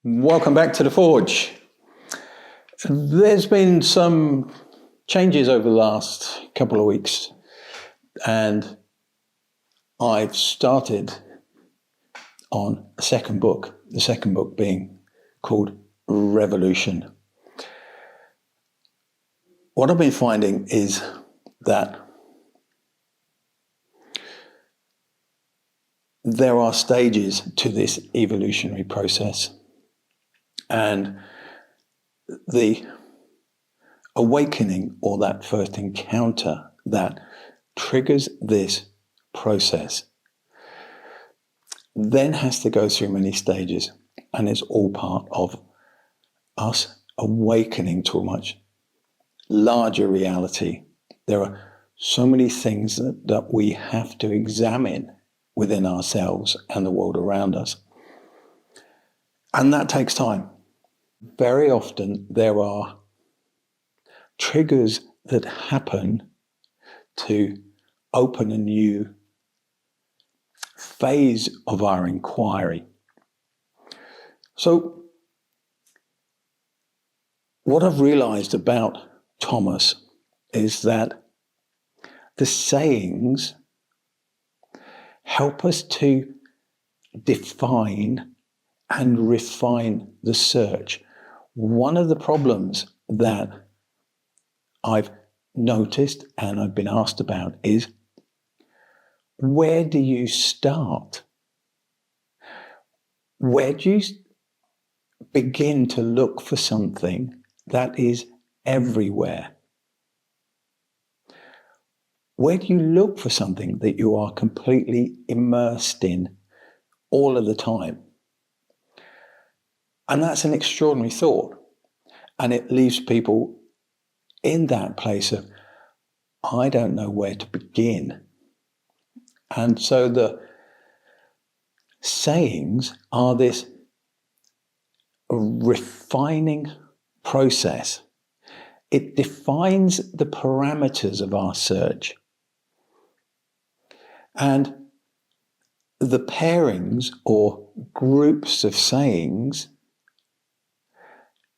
Welcome back to the Forge. There's been some changes over the last couple of weeks, and I've started on a second book, the second book being called Revolution. What I've been finding is that there are stages to this evolutionary process. And the awakening, or that first encounter that triggers this process, then has to go through many stages, and it's all part of us awakening to a much larger reality. There are so many things that we have to examine within ourselves and the world around us, and that takes time. Very often there are triggers that happen to open a new phase of our inquiry. So what I've realized about Thomas is that the sayings help us to define and refine the search. One of the problems that I've noticed and I've been asked about is, where do you start? Where do you begin to look for something that is everywhere? Where do you look for something that you are completely immersed in all of the time? And that's an extraordinary thought. And it leaves people in that place of, I don't know where to begin. And so the sayings are this refining process. It defines the parameters of our search. And the pairings or groups of sayings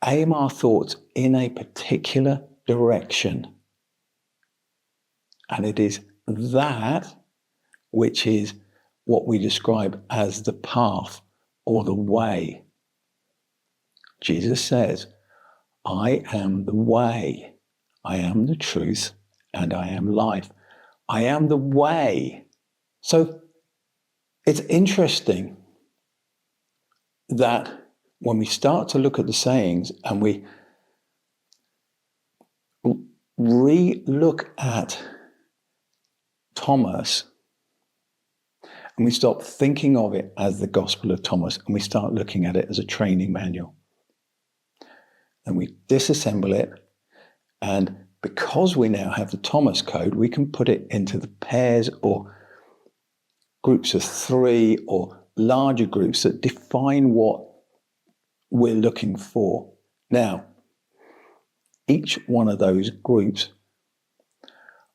aim our thoughts in a particular direction. And it is that which is what we describe as the path or the way. Jesus says, I am the way, I am the truth, and I am life. I am the way. So it's interesting that when we start to look at the sayings and we re-look at Thomas, and we stop thinking of it as the Gospel of Thomas, and we start looking at it as a training manual. And we disassemble it, and because we now have the Thomas code, we can put it into the pairs or groups of three or larger groups that define what we're looking for. Now, each one of those groups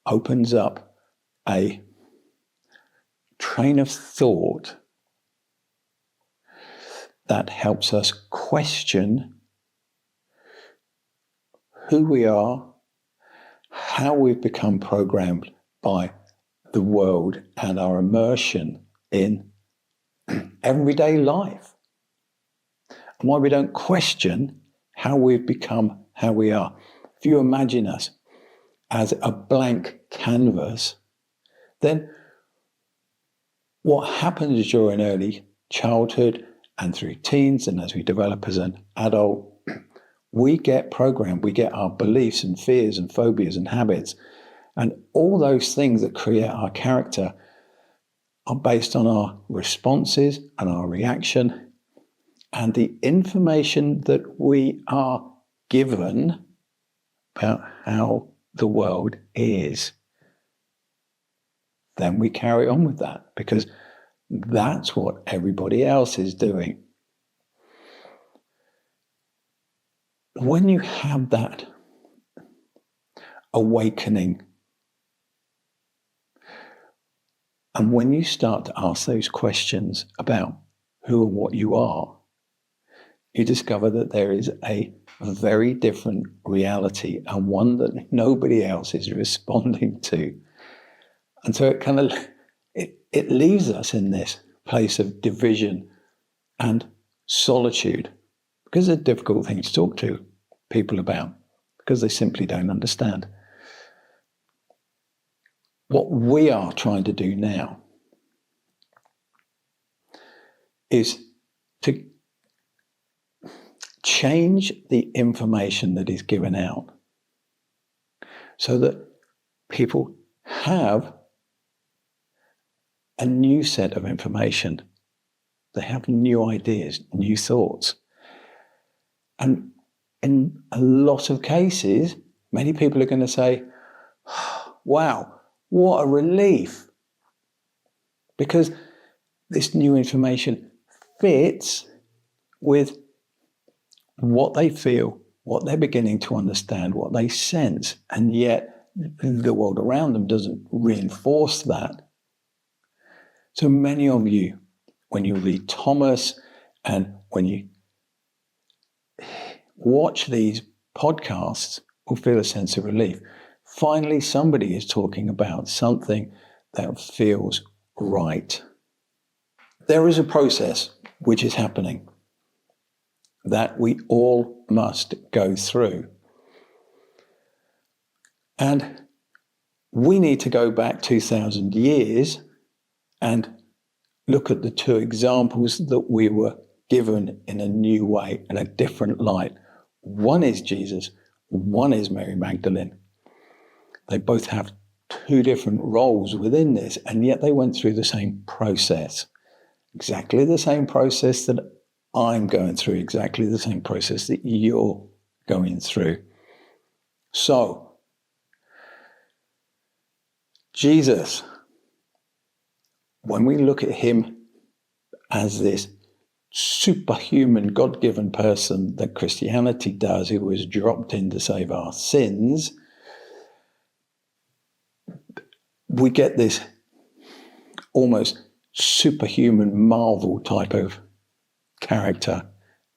opens up a train of thought that helps us question who we are, how we've become programmed by the world and our immersion in everyday life, and why we don't question how we've become how we are. If you imagine us as a blank canvas, then what happens during early childhood and through teens and as we develop as an adult, we get programmed, we get our beliefs and fears and phobias and habits, and all those things that create our character are based on our responses and our reaction and the information that we are given about how the world is. Then we carry on with that because that's what everybody else is doing. When you have that awakening, and when you start to ask those questions about who and what you are, you discover that there is a very different reality, and one that nobody else is responding to. And so it leaves us in this place of division and solitude, because it's a difficult thing to talk to people about, because they simply don't understand. What we are trying to do now is to change the information that is given out so that people have a new set of information. They have new ideas, new thoughts. And in a lot of cases, many people are going to say, wow, what a relief. Because this new information fits with what they feel, what they're beginning to understand, what they sense, and yet the world around them doesn't reinforce that. So many of you, when you read Thomas and when you watch these podcasts, will feel a sense of relief. Finally, somebody is talking about something that feels right. There is a process which is happening that we all must go through. And we need to go back 2,000 years and look at the two examples that we were given in a new way, in a different light. One is Jesus, one is Mary Magdalene. They both have two different roles within this, and yet they went through the same process. Exactly the same process that I'm going through, exactly the same process that you're going through. So, Jesus, when we look at him as this superhuman, God-given person that Christianity does, who was dropped in to save our sins, we get this almost superhuman Marvel type of character.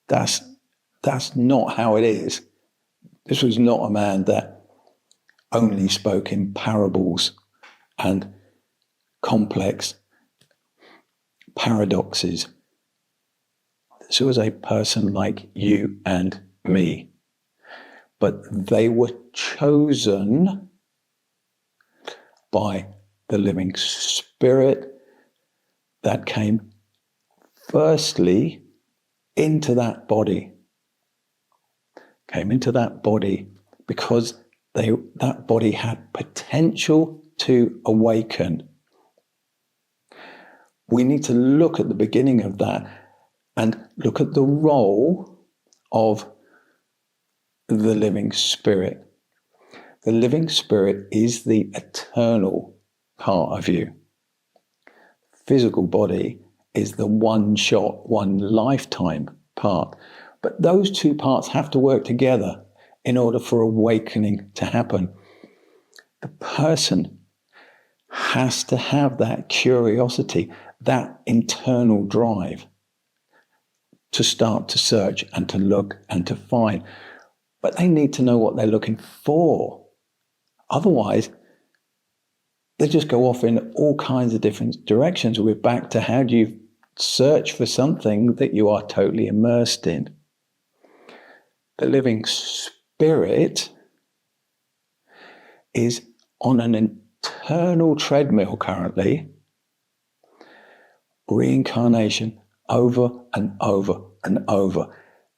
That's not how it is. This was not a man that only spoke in parables and complex paradoxes. This was a person like you and me. But they were chosen by the living Spirit that came firstly into that body. Came into that body because that body had potential to awaken. We need to look at the beginning of that and look at the role of the living Spirit. The living Spirit is the eternal part of you. Physical body is the one shot, one lifetime part. But those two parts have to work together in order for awakening to happen. The person has to have that curiosity, that internal drive to start to search and to look and to find. But they need to know what they're looking for. Otherwise, they just go off in all kinds of different directions. We're back to how do you search for something that you are totally immersed in. The living Spirit is on an internal treadmill currently, reincarnation over and over and over.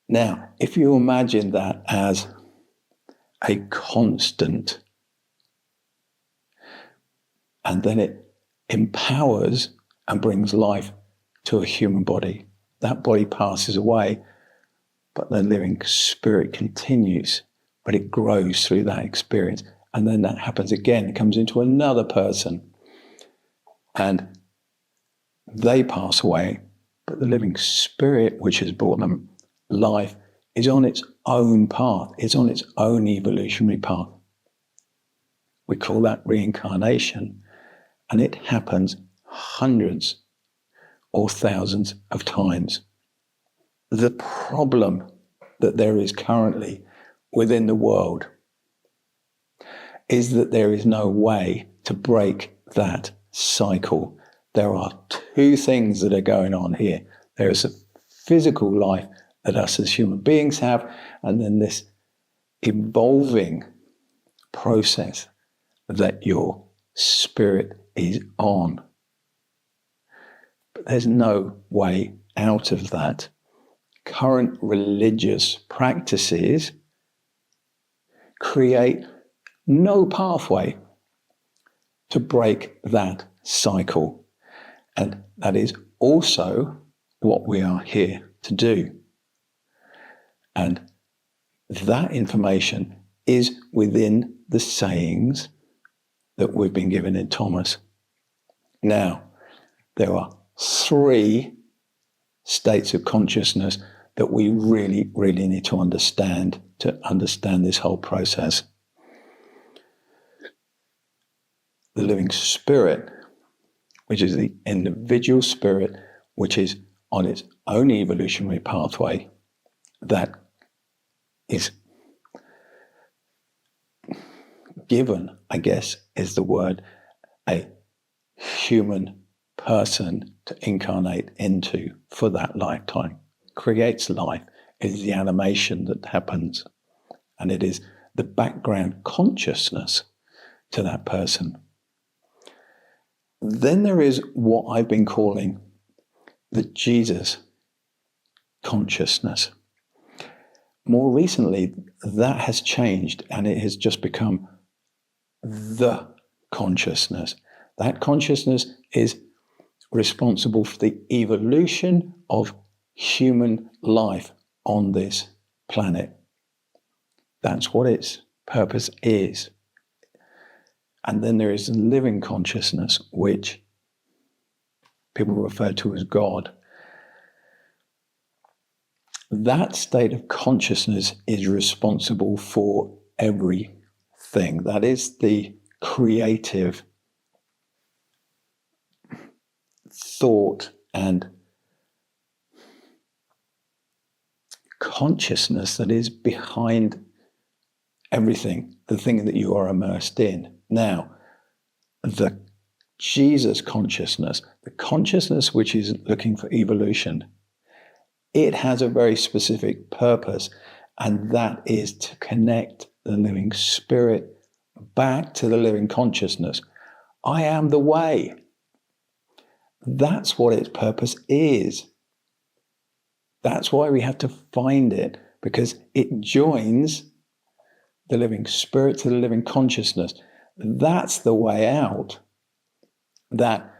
Now, if you imagine that as a constant, and then it empowers and brings life to a human body, that body passes away, but the living Spirit continues, but it grows through that experience. And then that happens again, it comes into another person, and they pass away, but the living Spirit, which has brought them life, is on its own path, it's on its own evolutionary path. We call that reincarnation, and it happens hundreds or thousands of times. the problem that there is currently within the world is that there is no way to break that cycle. There are two things that are going on here. There is a physical life that us as human beings have, and then this evolving process that your spirit is on. But there's no way out of that. Current religious practices create no pathway to break that cycle. And that is also what we are here to do. And that information is within the sayings that we've been given in Thomas. Now, there are 3 states of consciousness that we really, really need to understand this whole process. The living spirit, which is the individual spirit, which is on its own evolutionary pathway, that is given, I guess is the word, a human person to incarnate into for that lifetime. Creates life, is the animation that happens, and it is the background consciousness to that person. Then there is what I've been calling the Jesus consciousness. More recently, that has changed and it has just become the consciousness. That consciousness is responsible for the evolution of human life on this planet. That's what its purpose is. And then there is the living consciousness, which people refer to as God. That state of consciousness is responsible for everything. That is the creative thought and consciousness that is behind everything, the thing that you are immersed in. Now, the Jesus consciousness, the consciousness which is looking for evolution, it has a very specific purpose, and that is to connect the living spirit back to the living consciousness. I am the way. That's what its purpose is. That's why we have to find it, because it joins the living spirit to the living consciousness. That's the way out that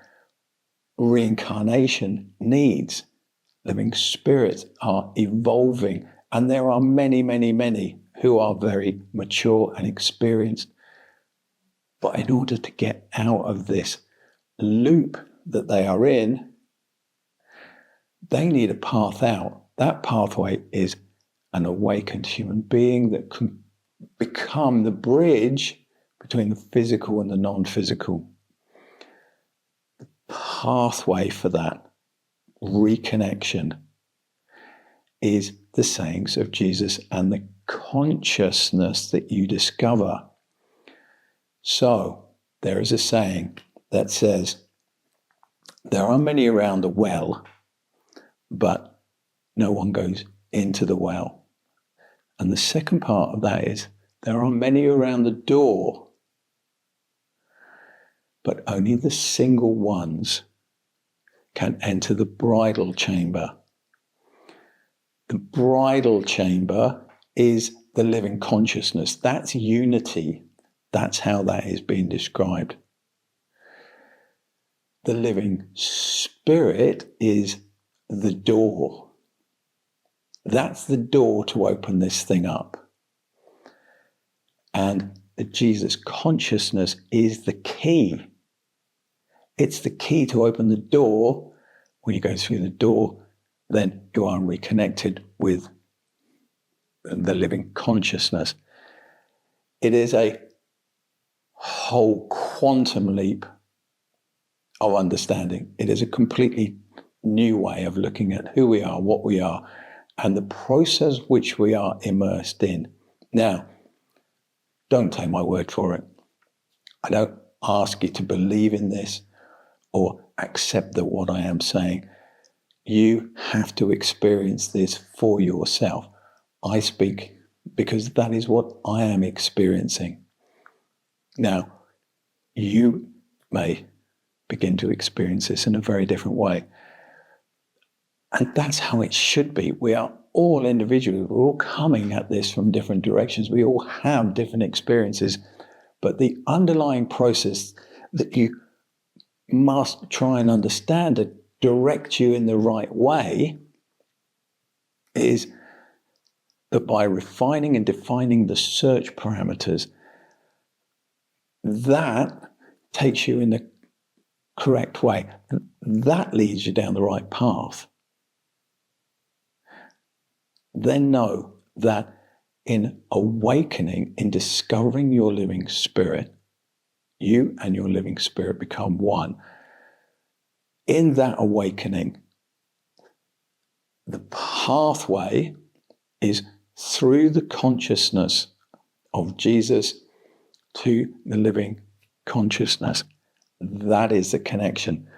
reincarnation needs. Living spirits are evolving, and there are many, many, many who are very mature and experienced. But in order to get out of this loop that they are in, they need a path out. That pathway is an awakened human being that can become the bridge between the physical and the non-physical. The pathway for that reconnection is the sayings of Jesus and the consciousness that you discover. So there is a saying that says, there are many around the well, but no one goes into the well. And the second part of that is, there are many around the door, but only the single ones can enter the bridal chamber. The bridal chamber is the living consciousness. That's unity. That's how that is being described. The living spirit is the door. That's the door to open this thing up. And the Jesus consciousness is the key. It's the key to open the door. When you go through the door, then you are reconnected with the living consciousness. It is a whole quantum leap of understanding. It is a completely new way of looking at who we are, what we are, and the process which we are immersed in. Now, don't take my word for it. I don't ask you to believe in this or accept that what I am saying. You have to experience this for yourself. I speak because that is what I am experiencing. Now, you may begin to experience this in a very different way. And that's how it should be. We are all individuals. We're all coming at this from different directions. We all have different experiences. But the underlying process that you must try and understand to direct you in the right way is that by refining and defining the search parameters, that takes you in the correct way. That leads you down the right path. Then know that in awakening, in discovering your living spirit, you and your living spirit become one. In that awakening, the pathway is through the consciousness of Jesus to the living consciousness. That is the connection.